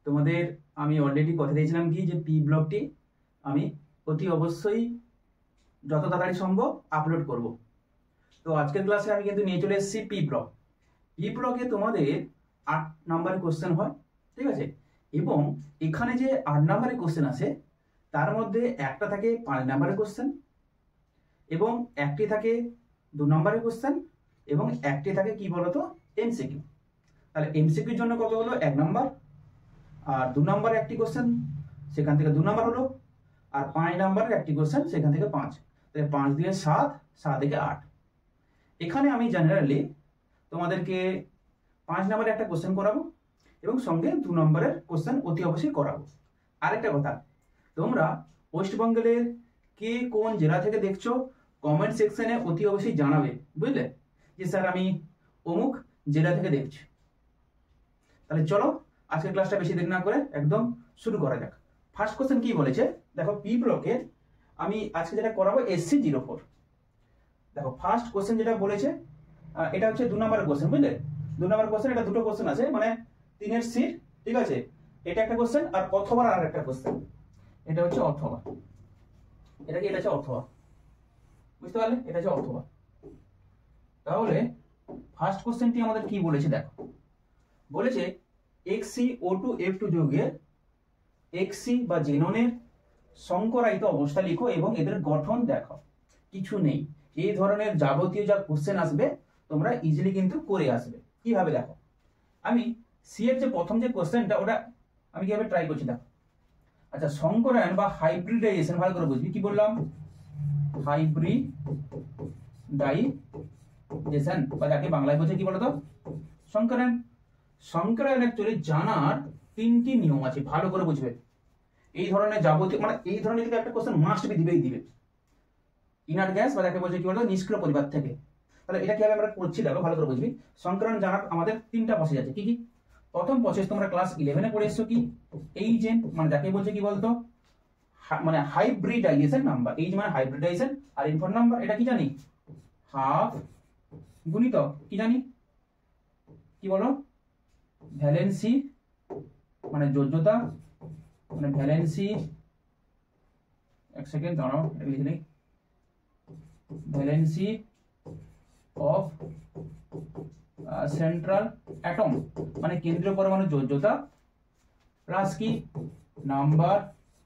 তোমাদের আমি অলরেডি কথা দিয়েছিলাম কি যে পি ব্লগটি আমি অতি অবশ্যই যত তাড়াতাড়ি সম্ভব আপলোড করব। তো আজকের ক্লাসে আমি কিন্তু নিয়ে চলে এসেছি পি ব্লগ। পি ব্লগে তোমাদের 8 নাম্বারের কোশ্চেন হয়, ঠিক আছে? এবং এখানে যে 8 নাম্বারের কোশ্চেন আছে তার মধ্যে একটা থাকে 5 নাম্বারের কোশ্চেন, এবং একটি থাকে 2 নাম্বারের কোশ্চেন, এবং একটি থাকে কি বলতো এমসিকিউ। তাহলে এমসিকিউর জন্য কত হলো 1 নাম্বার, আর 2 নাম্বারের একটি কোশ্চেন সেখান থেকে 2 নাম্বার হলো, আর 5 নাম্বারের একটি কোশ্চেন সেখান থেকে 5। তাহলে 5 দিয়ে 7, 7 থেকে 8। এখানে আমি জেনারেলি তোমাদেরকে 5 নাম্বারের একটা কোশ্চেন করাবো এবং সঙ্গে 2 নাম্বারের কোশ্চেন অতি অবশ্যই করাবো। আরেকটা কথা, তোমরা ওয়েস্টবেঙ্গলের কে কোন জেলা থেকে দেখছো কমেন্ট সেকশনে অতি অবশ্যই জানাবে, বুঝলে, যে স্যার আমি অমুক জেলা থেকে দেখছি। তাহলে চলো আজকের ক্লাসটা বেশি দেরি না করে একদম শুরু করা যাক। ফার্স্ট কোশ্চেন কি বলেছে দেখো, পি ব্লকের আমি আজকে যেটা করাবো SC04। দেখো ফার্স্ট কোশ্চেন যেটা বলেছে এটা হচ্ছে 2 নম্বরের কোশ্চেন, বুঝলে। 2 নম্বর কোশ্চেন, এটা দুটো কোশ্চেন আছে, মানে 3 এর সিট, ঠিক আছে। এটা একটা কোশ্চেন আর অথবা আর একটা কোশ্চেন, এটা হচ্ছে অথবা। এটা কি? এটা হচ্ছে অথবা, বুঝতে পারলে? এটা হচ্ছে অথবা। তাহলে ফার্স্ট কোশ্চেনটি আমাদের কি বলেছে দেখো, বলেছে XCO2F2 যৌগের XC বা জেননের সংকরায়িত অবস্থা লিখো এবং এদের গঠন দেখো। কিছু নেই, এই ধরনের যাবতীয় যা কোশ্চেন আসবে তোমরা ইজিলি কিন্তু করে আসবে। কিভাবে দেখো, আমি সি এর যে প্রথম যে কোশ্চেনটা ওটা আমি কিভাবে ট্রাই করছি দেখো। আচ্ছা, সংকরায়ন বা হাইব্রিডাইজেশন ভালো করে বুঝবি। কি বললাম? হাইব্রিডাইজেশন, বা যাকে বাংলায় বলছে কি বলতো সংকরায়ন। সংকরায়ন অ্যাকচুয়ালি জানার 3টি নিয়ম আছে, ভালো করে বুঝবে। এই ধরনের যাবতীয় মানে এই ধরনের কিন্তু একটা কোশ্চেন মাস্ট বি দিবেই দিবে। ইনার গ্যাস বা যাকে বলছে কি বলতো নিষ্ক্রিয় পরিবার থেকে। তাহলে এটা কিভাবে আমরা করছি দেখো, ভালো করে বুঝবি। সংকরায়ন জানার আমাদের 3টা প্রসেস আছে। কি কি? প্রথম প্রসেস তোমরা ক্লাস 11-এ পড়ে এসছো, কি এইজেন মানে যাকে বলছে কি বলতো মানে হাইব্রিডাইজেশন নাম্বার। এইজ মানে হাইব্রিডাইজেশন, আর ইনফর নাম্বার এটা কি জানি? হাফ গুণিতক কি জানি? কি বলো? ভ্যালেন্সি মানে যোজ্যতা, মানে ভ্যালেন্সি, এক সেকেন্ড দাঁড়াও এটা লিখে নেই, ভ্যালেন্সি অফ সেন্ট্রাল অ্যাটম মানে কেন্দ্রীয় পরমাণু যোজ্যতা, প্লাস কি নাম্বার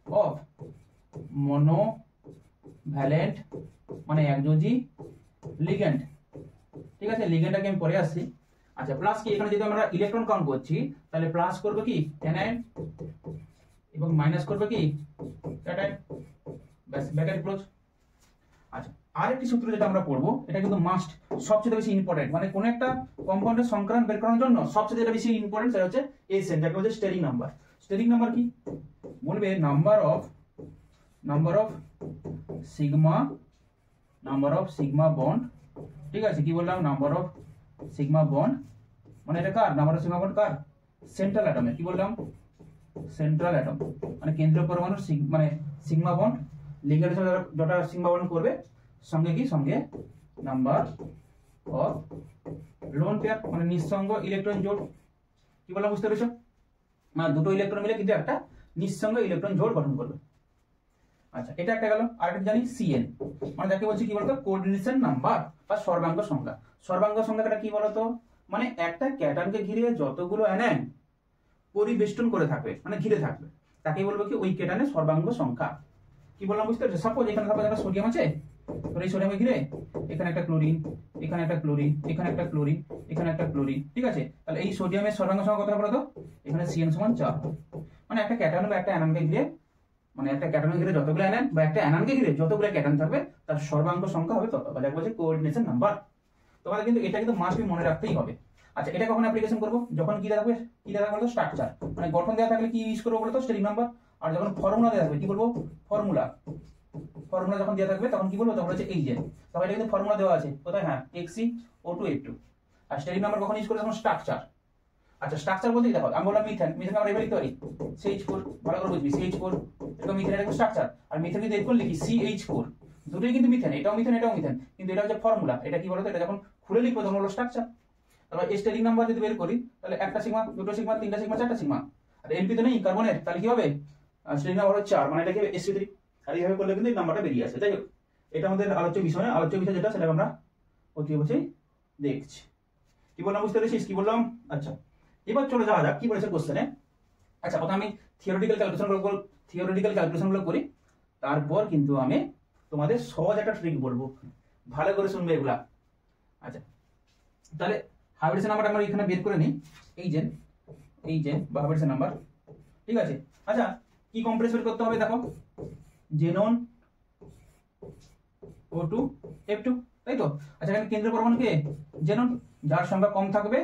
অফ মনো ভ্যালেন্ট মানে একযোজী লিগ্যান্ড, ঠিক আছে। লিগ্যান্ডটাকে আমি পরে আসছি। আচ্ছা, প্লাস কি এখানে যদি আমরা ইলেকট্রন কাউন্ট করছি তাহলে প্লাস করবে কি অ্যানায়ন এবং মাইনাস করবে কি ক্যাটায়ন, ব্যাস ব্র্যাকেট ক্লোজ। আচ্ছা, আরেকটি সূত্র যেটা আমরা পড়বো এটা কিন্তু মাস্ট, সবচেয়ে বেশি ইম্পর্টেন্ট, মানে কোন একটা কম্পাউন্ডের সংকরায়ন বের করার জন্য সবচেয়ে যেটা বেশি ইম্পর্টেন্ট সেটা হচ্ছে এসএন, যাকে বলছে স্টেরিং নাম্বার। স্টেরিং নাম্বার কি বলবে? নাম্বার অফ সিগমা বন্ড, ঠিক আছে। কি বললাম? নাম্বার অফ সিগমা বন্ড মানে এটা কার? নাম্বার অফ সিগমা বন্ড কার? সেন্ট্রাল অ্যাটমের। কি বললাম? সেন্ট্রাল অ্যাটম মানে কেন্দ্রীয় পরমাণু মানে সিগমা বন্ড, লিগ্যান্ডের সাথে যেটা সিগমা বন্ড করবে সঙ্গে কি সঙ্গে নাম্বার অফ লোন পেয়ার মানে নিঃসঙ্গ ইলেকট্রন জোড়। কি বললাম? বুঝতে পেরেছো? মানে দুটো ইলেকট্রন মিলে কিন্তু একটা নিঃসঙ্গ ইলেকট্রন জোড় গঠন করবে। আচ্ছা, এটা একটা গেল। আরেকটা জানি সিএন মানে যাকে বলছি কি বলতো কোঅর্ডিনেশন নাম্বার বা সর্বাঙ্গ সংখ্যা। সর্বাঙ্গ সংখ্যাটা কি বলতো? মানে একটা ক্যাটায়নকে ঘিরে যতগুলো অ্যানায়ন পরিবেষ্টন করে থাকবে মানে ঘিরে থাকবে তাকে বলবো কি ওই ক্যাটায়নের সর্বাঙ্গ সংখ্যা। কি বললাম? বুঝতে পারছো? সাপোজ এখানে একটা সোডিয়াম আছে, তো এই সোডিয়ামকে ঘিরে এখানে একটা ক্লোরিন, এখানে একটা ক্লোরিন, এখানে একটা ক্লোরিন, এখানে একটা ক্লোরিন, ঠিক আছে। তাহলে এই সোডিয়ামের সর্বাঙ্গ সংখ্যা কত বলতো? এখানে CN সমান 4। মানে একটা ক্যাটায়ন বা একটা অ্যানায়নকে ঘিরে মানে একটা ক্যাটায়নকে ঘিরে যতগুলো অ্যানায়ন বা একটা অ্যানায়নকে ঘিরে যতগুলো ক্যাটায়ন থাকবে তার সর্বাঙ্গ সংখ্যা হবে তত, বা যাকে বলছে কোঅর্ডিনেশন নাম্বার। তোমাদের কিন্তু এটা কিন্তু মাস্ট বি মনে রাখতেই হবে। আচ্ছা, এটা কখন অ্যাপ্লিকেশন করব? যখন কি দেওয়া থাকবে, কি দেওয়া থাকবে? স্ট্রাকচার মানে গঠন দেওয়া থাকলে কি ইউজ করবো বলতো? Stirring number. আর যখন ফর্মুলা দেওয়া থাকবে কি বলবো? ফর্মুলা যখন দেওয়া থাকবে তখন কি বলবো? তখন হচ্ছে এইজেন। তবে এটা কিন্তু ফর্মুলা দেওয়া আছে কোথায়? হ্যাঁ, XCO2F2। আর স্টেরিং নাম্বার কখন ইউজ করবে? যখন স্ট্রাকচার। আচ্ছা, স্ট্রাকচার বলতে দেখো আমি বললাম মিথেন আমরা এবার লিখতে পারি CH4, ভালো করে বুঝবি CH4, এটা মিথেনের একটা স্ট্রাকচার। আর মিথেন যদি এরকম লিখি CH4, দুটোই কিন্তু মিথেন, এটাও মিথেন এটাও মিথেন, কিন্তু এটা হচ্ছে ফর্মুলা। এটা কি বলতো? এটা যখন খুলে লিখবো তখন হলো স্ট্রাকচার। তাহলে স্টেরিং নাম্বার যদি বের করি তাহলে একটা সিগমা, দুটো সিগমা, তিনটা সিগমা, চারটা সিগমা। আর এলপি তো নেই কার্বনের, তাহলে কি হবে স্টেরিক নাম্বার হচ্ছে 4, মানে এটাকে sp3। আর এইভাবে করলে কিন্তু এই নাম্বারটা বেরিয়ে আসে। যাই হোক, এটা আমাদের আলোচ্য বিষয় না, আলোচ্য বিষয় যেটা সেটা আমরা অতি অবশ্যই দেখছি। কি বললাম বুঝতে পেরেছিস কি বললাম? আচ্ছা, এবার চলে যাওয়া যাক কি বলেছে কোশ্চেনে। আচ্ছা, প্রথমে আমি থিওরিটিক্যাল ক্যালকুলেশনগুলো করি, তারপর কিন্তু আমি তোমাদের সহজ একটা ট্রিক বলবো, ভালো করে শুনবে এগুলা। আচ্ছা, তাহলে হাইব্রিডেশন নাম্বারটা আমরা এখানে বের করে নিই, এই যে বা হাইব্রিডেশন নাম্বার, ঠিক আছে। আচ্ছা, কি কমপ্লেক্স বের করতে হবে দেখো, জেনন O2 F2, তাই তো। আচ্ছা, এখানে কেন্দ্রীয় পরমাণু কে? জেনন, যার সংখ্যা কম থাকবে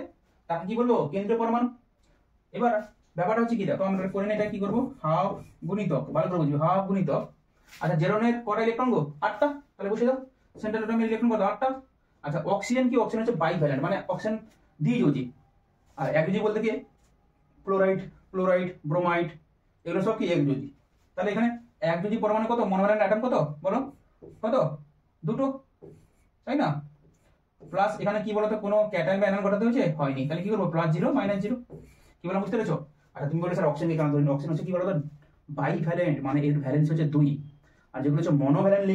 তাকে কি বলবো? কেন্দ্রীয় পরমাণু। এবার ব্যাপারটা হচ্ছে কি, দেখো আমরা করে নিই, এটা কি করবো, হাফ গুণিতক, ভালো করে বুঝবি, হাফ গুণিতক। আচ্ছা, জেরনের কটা ইলেকট্রন গো? 8টা, তাহলে বসে দাও। সেন্ট্রাল অ্যাটমের ইলেকট্রন কত? 8টা। আচ্ছা, অক্সিজেন কি? অক্সিজেন হচ্ছে বাইভ্যালেন্ট, মানে অক্সিজেন দ্বিযোজী। আর একযোজী বলতে কি? ক্লোরাইড, ব্রোমাইড, এগুলো সব কি একযোজী। তাহলে এখানে একযোজী পরমাণু কত? মনোভ্যালেন্ট অ্যাটম কত বলো? কত? 2টো, তাই না? প্লাস এখানে কি বলতো, কোনো ক্যাটায়ন বা অ্যানায়ন ঘটাতে হয়েছে? হয়নি, তাহলে কি করবো? +0 -0। কি বললাম বুঝতে পেরেছো? আচ্ছা, তুমি বলে স্যার অক্সিজেন কেন ধরি? অক্সিজেন হচ্ছে কি বলতো, বাইভ্যালেন্ট, মানে এর ভ্যালেন্স হচ্ছে 2। আর যেগুলো হচ্ছে মনোভ্যালেন্ট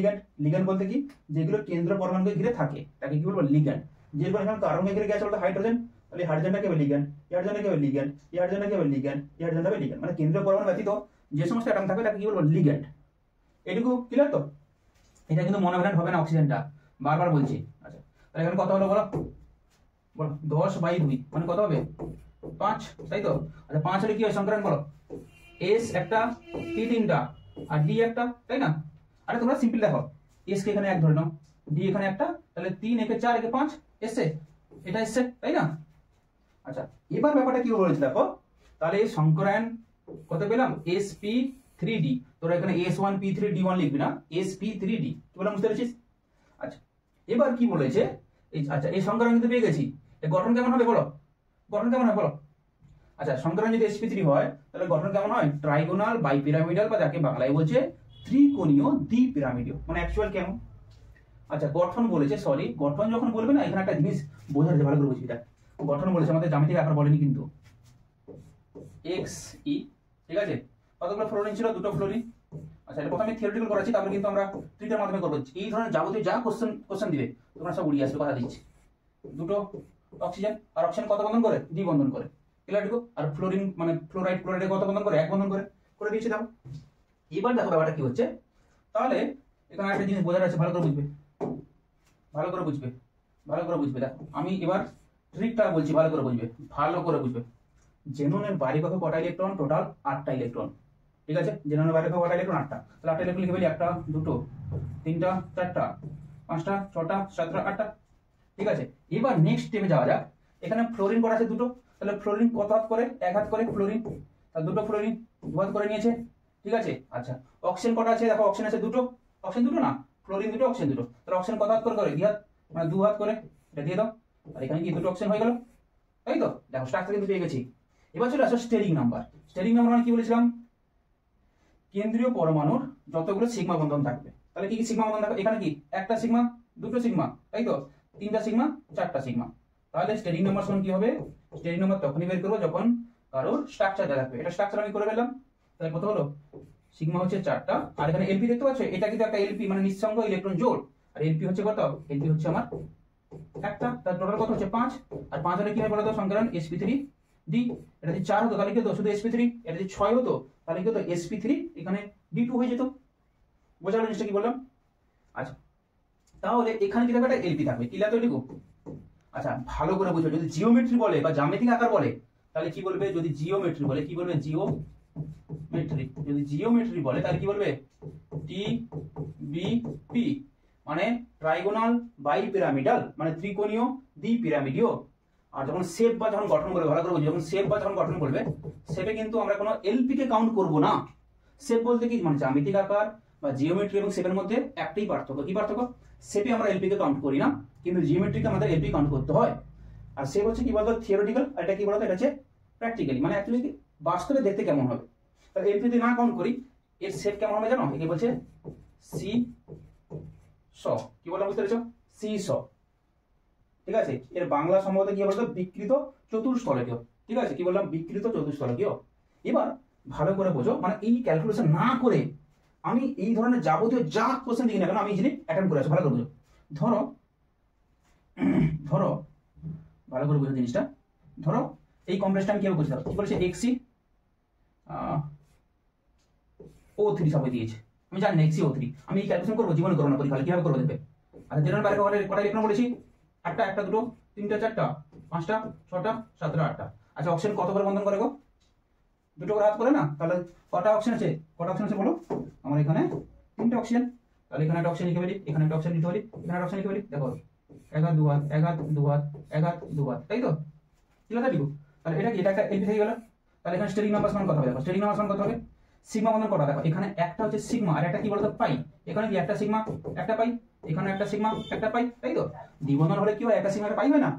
লিগ্যান্ড বলতে কি, যেগুলো কেন্দ্র পরমাণুকে ঘিরে থাকে তাকে কি বলবো? লিগ্যান্ড। যেগুলো এখন কার্বনকে ঘিরে গেছে বলতো হাইড্রোজেন, তাহলে হাইড্রোজেনটা কি হবে? লিগ্যান্ড। এই হাইড্রোজেনটা কি হবে? লিগ্যান্ড। এই হাইড্রোজেনটা কি হবে? লিগ্যান্ড। এই হাইড্রোজেনটা হবে লিগ্যান্ড, মানে কেন্দ্রীয় পরমাণু ব্যতীত যে সমস্ত অ্যাটম থাকবে তাকে কি বলবো? লিগ্যান্ড। এটুকু ক্লিয়ার তো? এটা কিন্তু মনোভ্যালেন্ট হবে না অক্সিজেনটা, বারবার বলছি। আচ্ছা, তাহলে এখানে কত হলো বলো? 10/2, মানে কত হবে? 5, তাই তো। আচ্ছা, 5 হলে কি হয় সংখ্যারণ বলো? S একটা, P 3টা, আর D একটা, তাই না? আরে তোমরা সিম্পল দেখো, S কে এখানে 1 ধরে নাও, D এখানে একটা, তাহলে 3 একে 4 একে 5 এসছে, এটা এসছে, তাই না? আচ্ছা, এবার ব্যাপারটা কি বলেছে দেখো, তাহলে এই সংখ্যায়ন কত পেলাম? sp3d। তোরা এখানে s1p3d1 লিখবি না, sp3d। কি বললাম বুঝতে পেরেছিস? আচ্ছা, এবার কি বলেছে, আচ্ছা এই সংখ্যায়ন কিন্তু পেয়ে গেছি, এর গঠন কেমন হবে বলো? গঠন কেমন হবে বলো? আচ্ছা, সংখ্যায়ন যদি sp3 হয় তাহলে গঠন কেমন হয়? ট্রাইগোনাল, বাইপিরামিডাল, বা যাকে বাংলায় বলছে ত্রিকোণীয় দ্বিপিরামিডীয়, মানে অ্যাকচুয়াল কেমন। আচ্ছা, গঠন বলেছে, সরি গঠন যখন বলবে না, এখানে একটা জিনিস বোঝার ভালো করে বুঝবি। দেখ, গঠন বলেছে, আমাদের জ্যামিতিক আকার বলেনি কিন্তু। XE, ঠিক আছে। কতগুলো ফ্লোরিন ছিল? 2টো ফ্লোরিন। আচ্ছা, এটা প্রথমে থিওরিটিক্যাল করাচ্ছি, তারপরে কিন্তু আমরা ট্রিকের মাধ্যমে করব। এই ধরনের যাবতীয় যা কোশ্চেন দিবে তোমরা সব উড়িয়ে আসবে, কথা দিচ্ছি। 2টো অক্সিজেন, আর অক্সিজেন কত বন্ধন করে? দ্বিবন্ধন করে, ক্লিয়ার? আর ফ্লোরিন মানে ফ্লোরাইড কত বন্ধন করে? 1 বন্ধন করে দিয়েছি। দেখো, এবার দেখো ব্যাপারটা কি হচ্ছে। তাহলে এখানে একটা জিনিস বোঝার আছে, ভালো করে বুঝবে। দেখো, আমি এবার ট্রিকটা বলছি, ভালো করে বুঝবে। জেননের বাইরে কত? কটা ইলেকট্রন? টোটাল 8টা ইলেকট্রন, ঠিক আছে। জেননের বাইরে কত? কটা ইলেকট্রন? 8টা। তাহলে 8টা ইলেকট্রন লিখে ফেলি, 1টা 2টো 3টা 4টা 5টা 6টা 7টা 8টা, ঠিক আছে। এবার নেক্সট স্টেপে যাওয়া যাক। এখানে ফ্লোরিন করা আছে 2টো, তাহলে ফ্লোরিন কত হাত করে? 1 হাত করে ফ্লোরিন, তাহলে 2টো ফ্লোরিন 2 হাত করে নিয়েছে, ঠিক আছে। আচ্ছা, অক্সিজেন কটা আছে? দেখো, অক্সিজেন আছে 2টো, অক্সিজেন 2টো না, ফ্লোরিন 2টো, অক্সিজেন 2টো, তাহলে অক্সিজেন কত হাত করে? 2 হাত, মানে 2 হাত করে এটা দিয়ে দাও। আর এখানে কি 2টো অক্সিজেন হয়ে গেল, তাই তো। দেখো, স্ট্রাকচার কিন্তু পেয়ে গেছি। এবার চলে আসো স্টেরিক নাম্বার। স্টেরিক নাম্বার মানে কি বলেছিলাম? কেন্দ্রীয় পরমাণুর যতগুলো সিগমা বন্ধন থাকবে। তাহলে কি কি সিগমা বন্ধন থাকবে? এখানে কি 1টা সিগমা, 2টো সিগমা, তাই তো, 3টা সিগমা, 4টা সিগমা। তাহলে স্টেরিক নাম্বার সমান কি হবে? স্টেরিক নাম্বার তখনই বের করবো যখন কারোর স্ট্রাকচার দেওয়া থাকবে। এটা স্ট্রাকচার আমি করে ফেললাম, তাহলে কত হলো? সিগমা হচ্ছে 4টা, আর এখানে এলপি দেখতে পাচ্ছ, এটা কিন্তু একটা এলপি, মানে নিঃসঙ্গ ইলেকট্রন জোড়। আর এলপি হচ্ছে কত? এলপি হচ্ছে আমার 1টা, তার টোটাল কত হচ্ছে? 5। আর 5 হলে কি হয় বলো তো সংখ্যায়ন? sp3d। এটা যদি 4 হতো তাহলে কি হতো? শুধু sp3। এটা যদি 6 হতো তাহলে কি হতো? sp3, এখানে d2 হয়ে যেত। বোঝা গেল জিনিসটা কি বললাম? আচ্ছা, তাহলে এখানে কি থাকবে? একটা এলপি থাকবে, ক্লিয়ার তো এটুকু? আচ্ছা, ভালো করে বুঝো। যদি জিওমেট্রি বলে বা জ্যামিতিক আকার বলে তাহলে কি বলবে? যদি জিওমেট্রি বলে কি বলবে? যদি জিওমেট্রি বলে তাহলে কি বলবে? TBP, মানে ট্রাইগোনাল বাইপিরামিডাল, মানে ত্রিকোণীয় দ্বিপিরামিডীয়। আর যখন শেপ বা যখন গঠন করবে, ভালো করে বুঝো, যখন শেপ বা যখন গঠন করবে, শেপে কিন্তু আমরা কোনো এলপি কে কাউন্ট করব না। শেপ বলতে কি, মানে জ্যামিতিক আকার বা জিওমেট্রি এবং শেপের মধ্যে একটাই পার্থক্য। কি পার্থক্য? শেপে আমরা এলপি কে কাউন্ট করি না, কিন্তু জিওমেট্রিকে আমাদের এলপি কাউন্ট করতে হয়। আর শেপ হচ্ছে কি বলতো? থিওরিটিক্যাল, আর এটা কি বলতো? এটা হচ্ছে প্র্যাকটিক্যালি, মানে অ্যাকচুয়ালি বাস্তবে দেখতে কেমন হবে। তাহলে এলপি যদি না কাউন্ট করি, এর শেপ কেমন হবে জানো? একে বলছে সি স। কি বললাম বুঝতে পেরেছো? সি স, ঠিক আছে। এর বাংলা সম্ভবত কি বলতো? বিকৃত চতুর্স্থলকীয়, ঠিক আছে। কি বললাম? বিকৃত চতুর্স্থলকীয়। এবার ভালো করে বোঝো, মানে এই ক্যালকুলেশন না করে আমি এই ধরনের যাবতীয় যা কোশ্চেন দিই না কেন আমি ইজিলি অ্যাটেন্ড করে আসবো। ভালো করে বোঝো। ধরো ধরো ভালো করে বোঝো জিনিসটা। ধরো এই কমপ্লেক্সটা আমি কিভাবে বুঝতে পারবো? কি বলেছে? এক্সি O3 সবাই দিয়েছে, আমি জানি না এক্সি O3, আমি এই ক্যালকুলেশন করবো? জীবনে করবো না, পরীক্ষা কিভাবে করবো দেখবে। আচ্ছা জেনারেল বাইরে কটা ইলেকট্রন বলেছি? একটা, একটা, দুটো, তিনটা, চারটা, পাঁচটা, ছটা, সাতটা, আটটা। আচ্ছা অক্সিজেন কত করে বন্ধন করে গো? দুটো করে হাত করে না? তাহলে কটা অক্সিজেন আছে? কটা অক্সিজেন আছে বলো? আমার এখানে 3টে অক্সিজেন। তাহলে এখানে একটা অক্সিজেন লিখে ফেলি, এখানে একটা অক্সিজেন লিখে ফেলি, এখানে একটা অক্সিজেন লিখে ফেলি। দেখো 1 হাত 2 হাত 1 হাত 2 হাত 1 হাত 2 হাত, তাই তো? ঠিক আছে লিখো। তাহলে এটা কি? এটা একটা এলপি হয়ে গেল। তাহলে এখানে স্টেরিং নাম্বার সমান কত হবে? দেখো স্টেরিং নাম্বার সমান কত হবে? সিগমা বন্ধন কটা? দেখো এখানে একটা হচ্ছে সিগমা আর একটা কি বলতো পাই। এখানে কি একটা সিগমা একটা পাই, এখানে একটা সিগমা একটা পাই, তাই তো? দ্বিবন্ধন হলে কি হয়? একটা সিগমা একটা পাই হয় না,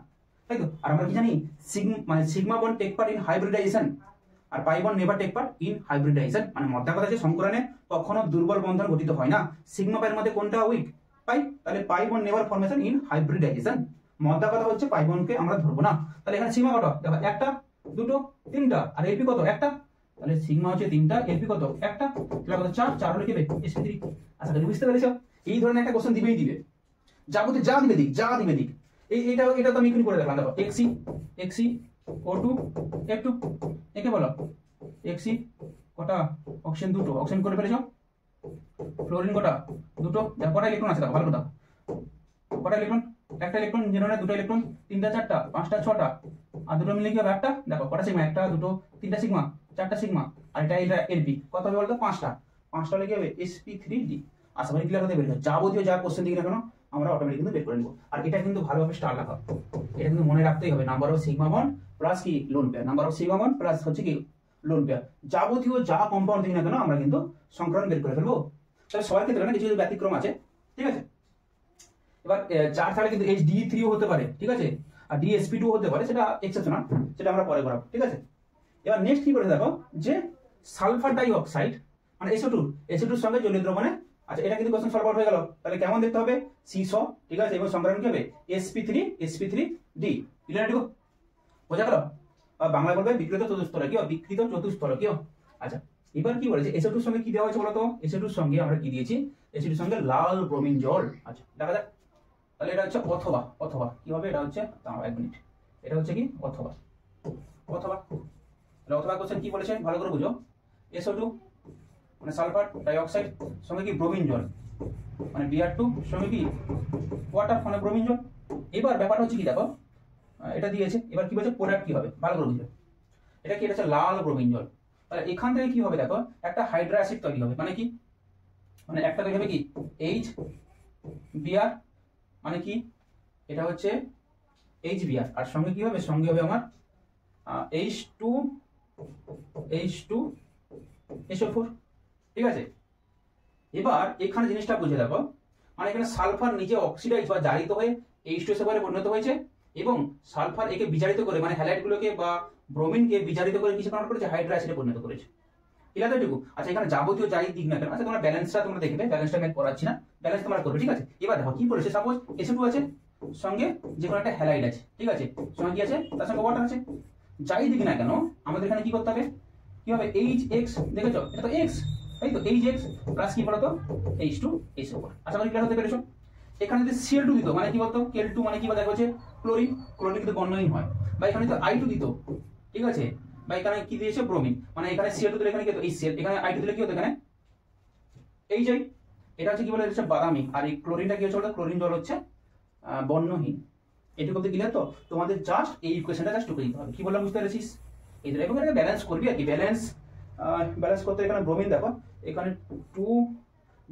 তাই তো? আর আমরা কি জানি? মানে sigma bond take part in hybridization আর pi bond never take part in hybridization. মানে মধ্যা কথা যে সংকরণে কখনো দুর্বল বন্ধন গঠিত হয় না। সিগমা পাইয়ের মধ্যে কোনটা উইক? পাই। তাহলে pi bond never formation in hybridization. মধ্যা কথা হচ্ছে পাই বন্ডকে আমরা ধরবো না। তাহলে এখানে সিগমা কত? দেখো একটা, দুটো, তিনটা, আর এলপি কত? একটা। তাহলে সিগমা হচ্ছে 3টা, এলপি কত? একটা। তাহলে কত? 4, 4 হলে কি হবে? sp3। আচ্ছা তাহলে বুঝতে পেরেছো? এই ধরনের একটা কোশ্চেন দিবেই দিবে, যাবতীয় যা দিবে দিক, যা দিবে দিক। এটা তো আমি এখানে করে দেখলাম। দেখো এক্সি O2 F2, একে বলো এক্সি কটা? অক্সিজেন দুটো, অক্সিজেন করে ফেলেছো। ফ্লোরিন কটা? দুটো। দেখো কটা ইলেকট্রন আছে? দেখো ভালো কথা, কটা ইলেকট্রন? একটা ইলেকট্রন, জেনারেল দুটো ইলেকট্রন, তিনটা, চারটা, পাঁচটা, ছটা, আর দুটো মিলে কি হবে? একটা। দেখো কটা সিগমা? একটা, দুটো, তিনটা সিগমা, চারটা সিগমা, আর এটা এলপি কত হবে বলতো? 5টা। 5টা হলে কি হবে? sp3d। আশা করি ক্লিয়ার হতে পেরেছো। যাবতীয় যা কোশ্চেন দিই না কেন আমরা অটোমেটিক কিন্তু বের করে নেবো। আর এটা কিন্তু ভালোভাবে স্টার লেখা, এটা কিন্তু মনে রাখতেই হবে। Number of sigma bond plus কি lone pair, number of sigma bond plus হচ্ছে কি লোন পেয়ার। যাবতীয় যা কম্পাউন্ড দিই না কেন আমরা কিন্তু সংক্রমণ বের করে ফেলবো। তাহলে সবার ক্ষেত্রে না, কিছু কিছু ব্যতিক্রম আছে, ঠিক আছে? এবার 4 থাকলে কিন্তু HD3 হতে পারে, ঠিক আছে? আর DSP2 হতে পারে, সেটা এক্সেপশনাল, সেটা আমরা পরে করাবো, ঠিক আছে? এবার নেক্সট কি করে দেখো যে সালফার ডাই অক্সাইড মানে SO2 এর সঙ্গে জলীয় দ্রবণে। আচ্ছা এটা কিন্তু কোশ্চেন সলভ আউট হয়ে গেল। তাহলে কেমন দেখতে হবে? সিস, ঠিক আছে? এবং সংকরণ কি হবে? sp3d। ক্লিয়ার? দেখো বোঝা গেল? বাংলা বলবে বিকৃত চতুস্তর কি? বিকৃত চতুস্তর কি? আচ্ছা এবার কি বলেছে? SO2 এর সঙ্গে কি দেওয়া হয়েছে বলতো? SO2 এর সঙ্গে আমরা কি দিয়েছি? SO2 এর সঙ্গে লাল ব্রোমিন জল। আচ্ছা দেখা যাক। তাহলে এটা হচ্ছে অথবা কি হবে? এটা হচ্ছে, দাঁড়াও 1 মিনিট, এটা হচ্ছে কি অথবা। তাহলে অথবা কোশ্চেন কি বলেছে ভালো করে বুঝো। SO2 মানে সালফার ডাইঅক্সাইড সঙ্গে কি ব্রোমিন জল, মানে Br2 সঙ্গে কি ওয়াটার মানে ব্রোমিন জল। এবার ব্যাপারটা হচ্ছে কি দেখো, এটা দিয়েছে। এবার কি বলছে? প্রোডাক্ট কি হবে ভালো করে বুঝো। এটা কি? এটা হচ্ছে লাল ব্রোমিন জল। তাহলে এখান থেকে কি হবে দেখো? একটা হাইড্রা অ্যাসিড তৈরি হবে। মানে কি? মানে একটা তৈরি হবে কি HBr, মানে কি এটা হচ্ছে HBr, আর সঙ্গে কি হবে? সঙ্গে হবে আমার H2SO4, ঠিক আছে? এবার এখানে জিনিসটা বুঝে দেখো, মানে এখানে সালফার নিজে অক্সিডাইজ বা জারিত হয়ে H2SO4 এ পরিণত হয়েছে এবং সালফার একে বিজারিত করে মানে হ্যালাইড গুলোকে বা ব্রোমিনকে বিজারিত করে কিসে কনভার্ট করেছে? হাইড্রা অ্যাসিডে পরিণত করেছে। ক্লিয়ার এটুকু? আচ্ছা এখানে যাবতীয় যাই দিক না কেন, আচ্ছা তোমরা ব্যালেন্সটা তোমরা দেখবে, ব্যালেন্সটা আমি করাচ্ছি না, ব্যালেন্স তোমরা করবে, ঠিক আছে? এবার দেখো কি বলেছে, সাপোজ SO2 আছে সঙ্গে যে কোনো একটা হ্যালাইড আছে, ঠিক আছে? সঙ্গে কি আছে? তার সঙ্গে ওয়াটার আছে। যাই দিক না কেন আমাদের এখানে কি করতে হবে? কি হবে? HX, দেখেছো এটা তো X, তাই তো? HX প্লাস কি বলতো? H2SO4। আচ্ছা তোমরা ক্লিয়ার হতে পেরেছো? এখানে যদি Cl2 দিত মানে কি বলতো? Cl2 মানে কি বলতো? হচ্ছে ক্লোরিন, ক্লোরিন কিন্তু বর্ণহীন হয়। বা এখানে তো I2 দিত, ঠিক আছে? বা এখানে কি দিয়েছে? ব্রোমিন, মানে এখানে Cl2 দিলে এখানে কি হতো? HCl, এখানে I2 দিলে কি হতো? এখানে HI। এটা হচ্ছে কি বলে? এটা হচ্ছে বাদামি। আর এই ক্লোরিনটা কি হচ্ছে বলতো? ক্লোরিন জল হচ্ছে বর্ণহীন। এটুকু বলতে ক্লিয়ার তো? তোমাদের জাস্ট এই ইকুয়েশনটা জাস্ট টুকে দিতে হবে। কি বললাম বুঝতে পেরেছিস? এই এবং এটাকে ব্যালেন্স করবি আর কি। ব্যালেন্স করতে এখানে ব্রোমিন দেখো, এখানে 2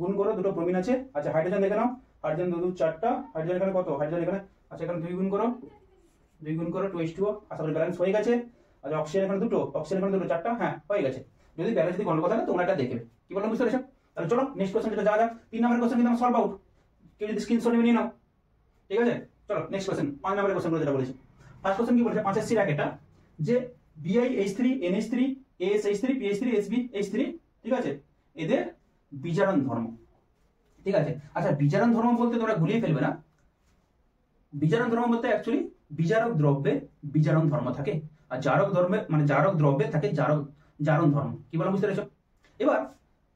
গুণ করো, দুটো ব্রোমিন আছে। আচ্ছা হাইড্রোজেন দেখে নাও, হাইড্রোজেন 2 4টা, হাইড্রোজেন এখানে কত? হাইড্রোজেন এখানে, আচ্ছা এখানে 2 গুণ করো 2H2O। আশা করি ব্যালেন্স হয়ে গেছে। আচ্ছা অক্সিজেন এখানে দুটো, অক্সিজেন এখানে দুটো, 4টা, হ্যাঁ হয়ে গেছে। যদি ব্যালেন্স যদি গন্ডগোল থাকে তোমরা এটা দেখবে। কি বললাম বুঝতে পেরেছো? তাহলে চলো নেক্সট কোশ্চেন যেটা যাওয়া যাক। 3 নম্বরের কোশ্চেন কিন্তু আমরা সলভ আউট। কেউ যদি স্ক্রিনশট নিয়ে নাও, ঠিক আছে? চলো নেক্সট কোশ্চেন, 5 নম্বরের কোশ্চেন যেটা বলেছি। ফার্স্ট কোশ্চেন কি বলেছে? 5 এর এটা যে BiH3 NH3 ASH3 PH3 SbH3, ঠিক আছে? এদের বিজারণ ধর্ম, ঠিক আছে? আচ্ছা বিজারণ ধর্ম বলতে তোমরা গুলিয়ে ফেলবে না। বিজারণ ধর্ম বলতে অ্যাকচুয়ালি বিজারক দ্রব্যে বিজারণ ধর্ম থাকে, আর জারক ধর্মে মানে জারক দ্রব্যে থাকে জারক জারণ ধর্ম। কি বললাম বুঝতে পেরেছো? এবার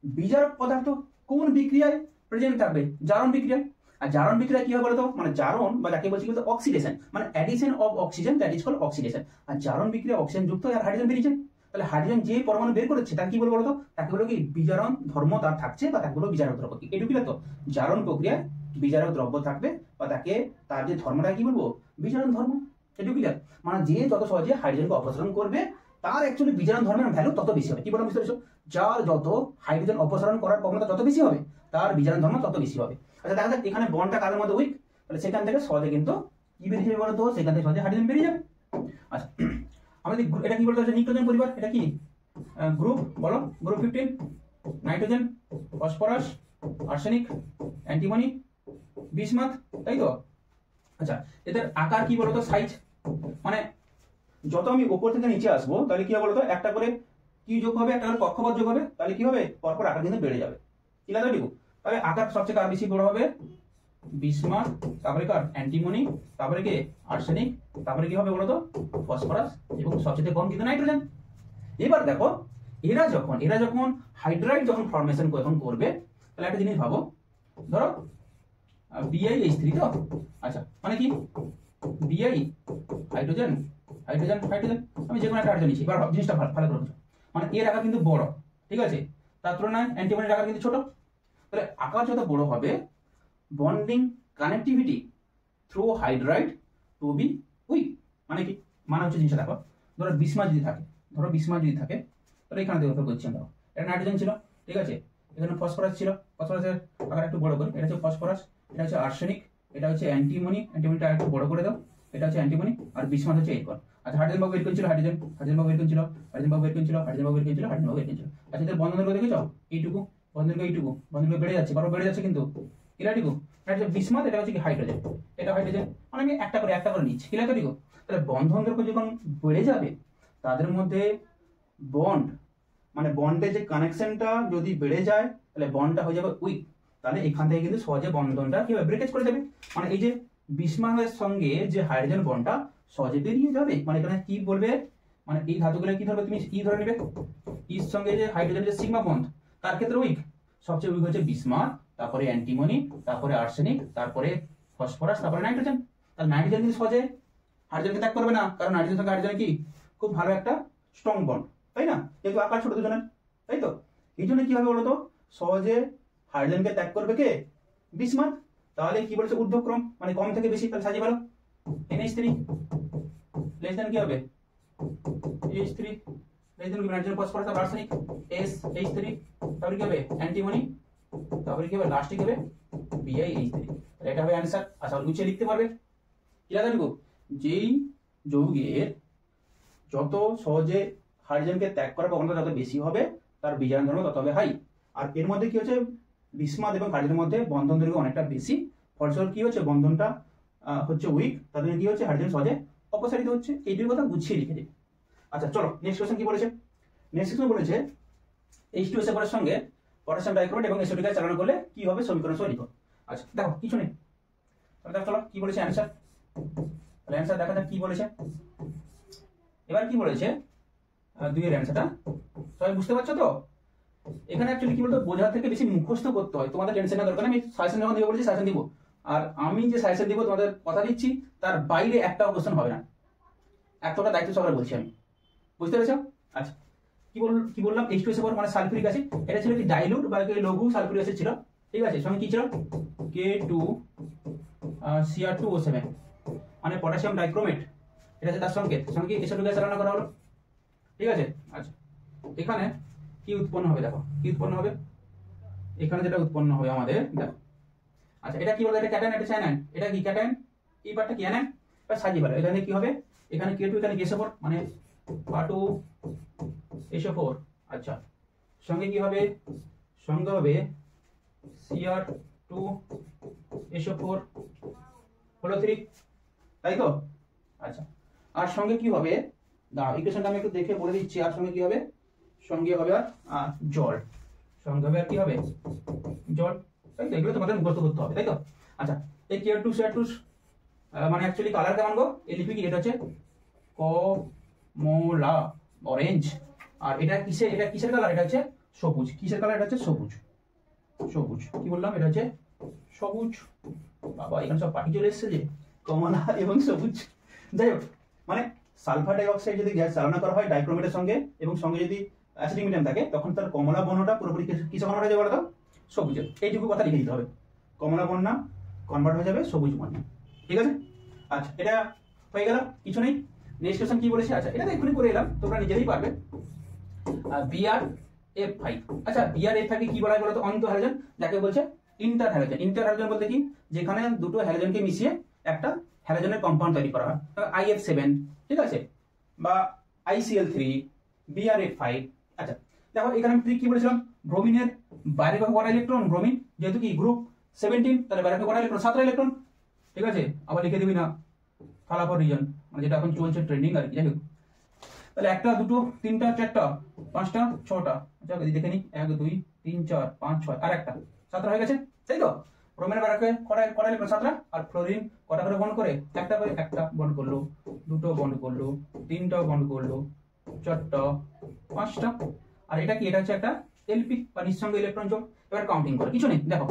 বিজারক পদার্থ কোন বিক্রিয়ায় প্রেজেন্ট থাকবে? জারণ বিক্রিয়ায়। আর জারণ বিক্রিয়া কি হয় বলতো? মানে জারণ বা যাকে বলছি বলতে অক্সিডেশন, মানে addition of oxygen, that is called oxidation. আর জারণ বিক্রিয়া অক্সিজেন যুক্ত আর হাইড্রোজেন বেরিয়েছে, তাহলে হাইড্রোজেন যে পরমাণু বের করেছে তাকে কি বলবো বলতো? তাকে বলবো কি বিজারণ ধর্ম তার থাকছে, বা তাকে বলবো বিজারক দ্রব্য। কি এটুকু তো জারণ প্রক্রিয়ায় বিজারক দ্রব্য থাকবে, বা তাকে তার যে ধর্মটা কি বলবো? বিজারণ ধর্ম। এটুকু ক্লিয়ার? মানে যে যত সহজে হাইড্রোজেনকে অপসারণ করবে তার অ্যাকচুয়ালি বিজারণ ধর্মের ভ্যালু তত বেশি হবে। কি বললাম বুঝতে পেরেছো? যার যত হাইড্রোজেন অপসারণ করার প্রবণতা যত বেশি হবে তার বিজারণ ধর্ম তত বেশি হবে। আচ্ছা দেখা যাক এখানে বন্ডটা কাদের মধ্যে উইক, তাহলে সেখান থেকে সহজে কিন্তু কি বেরিয়ে যাবে বলতো? সেখান থেকে সহজে হাইড্রোজেন বেরিয়ে যাবে। আচ্ছা আমাদের এটা কি বলতে হচ্ছে? নিউট্রোজেন পরিবার। এটা কি গ্রুপ বলো? Group 15, nitrogen, phosphorus, arsenic, antimony, bismuth, তাই তো? আচ্ছা এদের আকার কি বলতো? সাইজ। মানে যত আমি উপর থেকে নিচে আসবো তাহলে কি হবে বলতো? একটা করে কি যোগ হবে? একটা করে কক্ষপথ যোগ হবে, তাহলে কি হবে? পরপর আকার কিন্তু বেড়ে যাবে। কি লাগে দেখো? তাহলে আকার সবচেয়ে কার বেশি বড় হবে? বিসমাথ, তারপরে কার? অ্যান্টিমনি, তারপরে কি? আর্সেনিক, তারপরে কি হবে বলতো? ফসফরাস, এবং সবচেয়ে কম কিন্তু নাইট্রোজেন। এবার দেখো এরা যখন হাইড্রাইড যখন ফর্মেশন যখন করবে, তাহলে একটা জিনিস ভাবো, ধরো BiH3 তো। আচ্ছা মানে কি? Bi হাইড্রোজেন হাইড্রোজেন হাইড্রোজেন, আমি যে কোনো একটা হাইড্রোজেন নিচ্ছি। এবার জিনিসটা ভালো করে বুঝো। মানে এর আকার কিন্তু বড়, ঠিক আছে? তার তুলনায় অ্যান্টিমনির আকার কিন্তু ছোট। তাহলে আকার যত বড় হবে, bonding connectivity through hydride to be weak. মানে কি? মানে হচ্ছে জিনিসটা দেখো, ধরো বিসমাথ যদি থাকে, তাহলে এখানে দেখো বলছি আমরা, এটা নাইট্রোজেন ছিল, ঠিক আছে? এখানে ফসফরাস ছিল, ফসফরাসের আকার একটু বড় করে, এটা হচ্ছে ফসফরাস, এটা হচ্ছে আর্সেনিক, এটা হচ্ছে অ্যান্টিমনি, অ্যান্টিমনিটা একটু বড় করে দাও, এটা হচ্ছে অ্যান্টিমনি, আর বিসমাথ হচ্ছে এইকন। আচ্ছা হাইড্রোজেন বাবু বের করেছিল, হাইড্রোজেন বাবু বের করেছিল, হাইড্রোজেন বাবু বের করেছিল, হাইড্রোজেন বাবু বের করেছিল, হাইড্রোজেন বাবু বের করেছিল। আচ্ছা এদের বন্ধন দৈর্ঘ্য দেখেছো? এইটুকু বন্ধন দৈর্ঘ্য, এইটুকু বন্ধন দৈর্ঘ্য বেড়ে যাচ্ছে, বেড়ে যাচ্ছে কিন্তু এটাটুকু। এটা হচ্ছে বিসমাথ, এটা হচ্ছে কি হাইড্রোজেন, এটা হাইড্রোজেন। মানে আমি একটা করে নিচ্ছি, কি লাগে? তাহলে বন্ধন দৈর্ঘ্য যখন বেড়ে যাবে তাদের মধ্যে বন্ড, মানে বন্ডের যে কানেকশনটা যদি বেড়ে যায় তাহলে বন্ডটা হয়ে যাবে উইক। তাহলে এখান থেকে কিন্তু সহজে বন্ধনটা কি হবে? ব্রেকেজ করে যাবে। মানে এই যে বিসমাথের সঙ্গে যে হাইড্রোজেন বন্ডটা সহজে বেরিয়ে যাবে। মানে এখানে কি বলবে? মানে এই ধাতুগুলো কি ধরবে? তুমি ই ধরে নেবে। ইর সঙ্গে যে হাইড্রোজেন যে সিগমা বন্ড, তার ক্ষেত্রে উইক, সবচেয়ে উইক হচ্ছে বিসমাথ, তারপরে অ্যান্টিমনি, তারপরে আর্সেনিক, তারপরে ফসফরাস, তারপরে নাইট্রোজেন। তাহলে নাইট্রোজেন কিন্তু সহজে হাইড্রোজেনকে ত্যাগ করবে না, কারণ নাইট্রোজেন সঙ্গে হাইড্রোজেন কি খুব ভালো একটা স্ট্রং বন্ড, তাই না? যেহেতু আকার ছোট দুজনের, তাই তো? এই জন্য কি হবে বলতো? সহজে হাইড্রোজেনকে ত্যাগ করবে কে? বিসমাথ। তাহলে কি বলছে? ঊর্ধ্বক্রম, মানে কম থেকে বেশি। তাহলে সাজিয়ে ভালো, NH3 লেস দেন কি হবে? H3 less than nitrogen, phosphorus, arsenic, SH3, তারপরে কি হবে? অ্যান্টিমনি, তারপরে কি হবে? লাস্টে কি হবে? BiH3। এটা হবে অ্যানসার। আচ্ছা গুছিয়ে লিখতে পারবে? কি লাগে দেখো, যেই যৌগের যত সহজে হাইড্রোজেনকে ত্যাগ করার প্রবণতা যত বেশি হবে তার বিজারণ ধর্ম তত হবে হাই। আর এর মধ্যে কি হচ্ছে? বিসমাথ এবং হাইড্রোজেনের মধ্যে বন্ধন দৈর্ঘ্য অনেকটা বেশি, ফলস্বরূপ কি হচ্ছে? বন্ধনটা হচ্ছে উইক, তাদের কি হচ্ছে? হাইড্রোজেন সহজে অপসারিত হচ্ছে। এই দুই কথা গুছিয়ে লিখে দিই। আচ্ছা চলো নেক্সট কোশ্চেন কি বলেছে? নেক্সট কোশ্চেন বলেছে H2SO4 এর সঙ্গে পটাশিয়াম ডাইক্রোমেট এবং এসিটিক অ্যাসিড চালনা করলে কি হবে? সমীকরণ সহ লিখো। আচ্ছা দেখো কিছু নেই, তাহলে দেখো চলো কি বলেছে অ্যানসার। তাহলে অ্যানসার দেখা যাক কি বলেছে। এবার কি বলেছে দুইয়ের অ্যানসারটা সবাই বুঝতে পারছো তো? এখানে অ্যাকচুয়ালি কি বলতো, বোঝা থেকে বেশি মুখস্থ করতে হয়। তোমাদের টেনশন নেওয়ার দরকার নেই, আমি সাজেশন যখন দিব বলেছি সাজেশন দিব, আর আমি যে সাজেশন দিব তোমাদের কথা দিচ্ছি তার বাইরে একটাও কোশ্চেন হবে না, এতটা দায়িত্ব সবার বলছি আমি। বুঝতে পেরেছো? আচ্ছা কি বললাম? H2SO4 মানে সালফিউরিক অ্যাসিড, এটা ছিল কি ডাইলুট বা লঘু সালফিউরিক অ্যাসিড ছিল, ঠিক আছে? সঙ্গে কি ছিল? K2Cr2O7 মানে পটাশিয়াম ডাইক্রোমেট, এটা আছে তার সঙ্গে এসিটিক অ্যাসিড চালনা করা হলো, ঠিক আছে? আচ্ছা এখানে কি উৎপন্ন হবে? দেখো কি উৎপন্ন হবে এখানে, যেটা উৎপন্ন হবে আমাদের দেখো। আচ্ছা এটা কি বলবো? এটা ক্যাটায়ন, এটা সায়ানাইন, এটা কি ক্যাটায়ন, এই পার্টটা কি অ্যানায়ন, এটা সাজিয়ে ভালো। এখানে কি হবে? এখানে K2, এখানে KSO4 মানে R2SO4। আচ্ছা সঙ্গে কি হবে? সঙ্গে হবে Cr2SO4 হলো 3, তাই তো? আচ্ছা আর সঙ্গে কি হবে? দাঁড়াও ইকুয়েশনটা আমি একটু দেখে বলে দিচ্ছি। আর সঙ্গে কি হবে? সঙ্গে হবে আর জল, সঙ্গে হবে আর কি হবে? জল, তাই তো? এগুলো তোমাদের মুখস্থ করতে হবে, তাই তো? আচ্ছা এই Cr2Cr2 মানে অ্যাকচুয়ালি কালার কেমন গো? এই লিপি কি? এটা হচ্ছে কমলা, অরেঞ্জ। আর এটা কিসের কালার? এটা হচ্ছে সবুজ। কিসের কালার? এটা হচ্ছে সবুজ। সবুজ কি বললাম? এটা হচ্ছে সবুজ। বাবা এখানে সব পাখি চলে এসছে যে, কমলা এবং সবুজ। যাই হোক, মানে সালফার ডাই অক্সাইড যদি গ্যাস চালনা করা হয় ডাইক্রোমেটের সঙ্গে এবং সঙ্গে যদি অ্যাসিডিক মিডিয়াম থাকে, তখন তার কমলা বর্ণটা পুরোপুরি কিসে কনভার্ট হয়ে যাবে বলো তো? সবুজে। এইটুকু কথা লিখে দিতে হবে, কমলা বর্ণ কনভার্ট হয়ে যাবে সবুজ বর্ণে। ঠিক আছে? আচ্ছা, এটা হয়ে গেল, কিছু নেই। নেক্সট কোশ্চেন কি বলেছে? আচ্ছা, এটা তো এক্ষুনি করে এলাম, তোমরা নিজেরাই পারবে। BrF5। আচ্ছা, BrF5 কে কি বলা হয় বলো তো? অন্ত হ্যালোজেন, যাকে বলছে ইন্টার হ্যালোজেন। ইন্টার হ্যালোজেন বলতে কি? যেখানে দুটো হ্যালোজেনকে মিশিয়ে একটা হ্যালোজেনের কম্পাউন্ড তৈরি করা হয়। IF7, ঠিক আছে, বা ICl3, BrF5। আচ্ছা দেখো, এখানে আমি কি বলেছিলাম? ব্রোমিনের বাইরে কটা ইলেকট্রন? ব্রোমিন যেহেতু কি গ্রুপ 17, তাহলে বাইরে কটা ইলেকট্রন? 17 ইলেকট্রন। ঠিক আছে, আবার লিখে দিবি না থালাপর রিজন, মানে যেটা এখন চলছে ট্রেন্ডিং আর কি। যাই হোক, তাহলে একটা, দুটো, তিনটা, চারটা, পাঁচটা, ছটা। আচ্ছা দেখে নি, 1 2 3 4 5 6, আর একটা, 17 হয়ে গেছে, তাই তো? ব্রোমিনের বাইরে কটা ইলেকট্রন? 17। আর ফ্লোরিন কটা করে বন্ড করে? একটা করে। একটা বন্ড করলো, দুটো বন্ড করলো, তিনটাও বন্ড করলো, চারটা, পাঁচটা। আর এটা কি? এটা হচ্ছে একটা এলপি বা নিঃসঙ্গ ইলেকট্রন জোড়। এবার কাউন্টিং করে, কিছু নেই দেখো,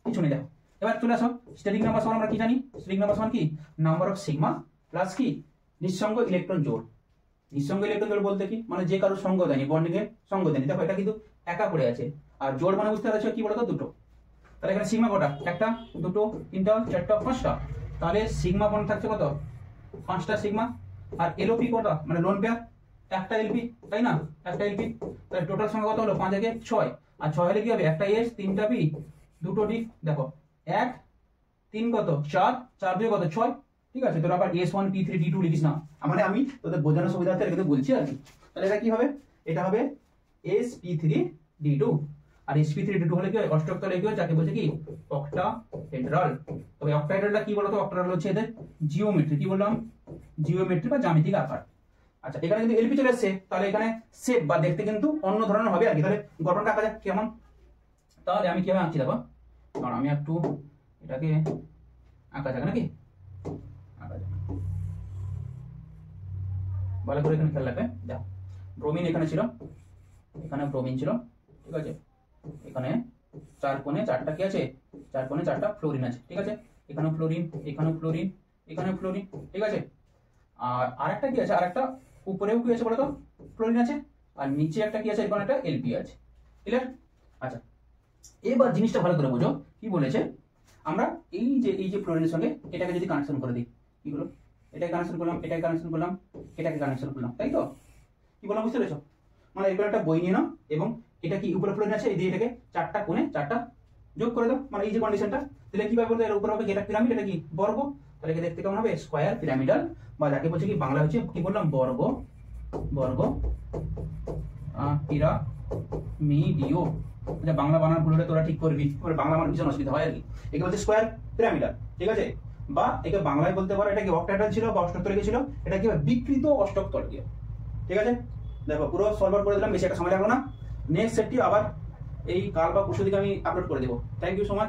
কিছু নেই দেখো। এবার চলে আসো, স্ট্যাটিক নাম্বার সমান আমরা কি জানি? স্ট্যাটিক নাম্বার সমান কি? নাম্বার অফ সিগমা প্লাস কি? নিঃসঙ্গ ইলেকট্রন জোড়। নিঃসঙ্গ ইলেকট্রন জোড় বলতে কি? মানে যে কারো সঙ্গ দেয়নি, বন্ডিং এর সঙ্গ দেয়নি। দেখো এটা কিন্তু একা পড়ে আছে, আর জোড় মানে বুঝতে পারছো কি বলতো? দুটো। তাহলে এখানে সিগমা কটা? একটা, দুটো, তিনটা, চারটা, পাঁচটা। তাহলে সিগমা বন্ড থাকছে কত? 5টা সিগমা। আর এলওপি কটা? মানে লোন পেয়ার, একটা এলপি, তাই না? একটা এলপি। তাহলে টোটাল সংখ্যা কত হলো? 5 একে 6। আর 6 হলে কি হবে? একটা এস, 3টা পি, 2টো ডি। দেখো 1 3 কত? 4, 4 2 কত? 6। ঠিক আছে, তোরা আবার S1 P3 D2 লিখিস না, মানে আমি তোদের বোঝানোর সুবিধার্থে এটা বলছি আর কি। তাহলে এটা কি হবে? এটা হবে SP3 D2। আর SP3 D2 হলে কি হয়? অষ্টক তলে কি হয়? যাকে বলছে কি? অক্টাহেড্রাল। তবে অক্টাহেড্রালটা কি বলতো? অক্টাহেড্রাল হচ্ছে এদের জিওমেট্রি। কি বললাম? জিওমেট্রি বা জ্যামিতিক আকার। আচ্ছা, এখানে কিন্তু এলপি চলে এসেছে, তাহলে এখানে শেপ বা দেখতে কিন্তু অন্য ধরনের হবে আর কি। তাহলে গঠনটা আঁকা যাক কেমন? তাহলে আমি কিভাবে আঁকছি দেখো, কারণ আমি একটু এটাকে আঁকা যাক নাকি? আঁকা যাক ভালো করে, এখানে খেয়াল রাখবে। দেখো, ব্রোমিন এখানে ছিল, এখানে ব্রোমিন ছিল, ঠিক আছে। এখানে 4 কোণে 4টা কি আছে? 4 কোণে 4টা ফ্লোরিন আছে, ঠিক আছে। এখানেও ফ্লোরিন, এখানেও ফ্লোরিন, এখানেও ফ্লোরিন, ঠিক আছে। আর আরেকটা কি আছে? আরেকটা উপরেও কি আছে বলো তো? ফ্লোরিন আছে। আর নিচে একটা কি আছে? এখানে একটা এলপি আছে। ক্লিয়ার? আচ্ছা, এবার জিনিসটা ভালো করে বোঝো, কি বলেছে? আমরা এই যে ফ্লোরিনের সঙ্গে এটাকে যদি কানেকশন করে দিই, কি হলো? এটাকে কানেকশন করলাম, এটাকে কানেকশন করলাম, এটাকে কানেকশন করলাম, তাই তো? কি বললাম বুঝতে পেরেছো? মানে এরকম একটা বই নিয়ে নাও এবং এটা কি উপরে ফ্লোরিন আছে, এই দিয়ে এটাকে 4টা কোণে 4টা যোগ করে দাও, মানে এই যে কন্ডিশনটা। তাহলে কিভাবে বলতো? এর উপর হবে এটা পিরামিড, এটা কি বর্গ। তাহলে কি দেখতে কেমন হবে? স্কয়ার পিরামিডাল, বা যাকে বলছে কি বাংলা হচ্ছে কি বললাম? বর্গ, বর্গ পিরামিডীয়। আচ্ছা, বাংলা বানান ভুল হলে তোরা ঠিক করবি, বাংলা আমার ভীষণ অসুবিধা হয় আর কি। একে বলছে স্কয়ার পিরামিডাল, ঠিক আছে। বা একে বাংলায় বলতে পারো এটা কি অক্টাহেড্রাল ছিল বা অষ্টক তলে ছিল, এটা কি বিকৃত অষ্টক তলকীয়, ঠিক আছে। দেখো পুরো সলভ করে দিলাম, বেশি একটা সময় লাগলো না। নেক্সট সেটটি আবার এই কাল বা পরশু দিকে আমি আপলোড করে দেবো। Thank you so much.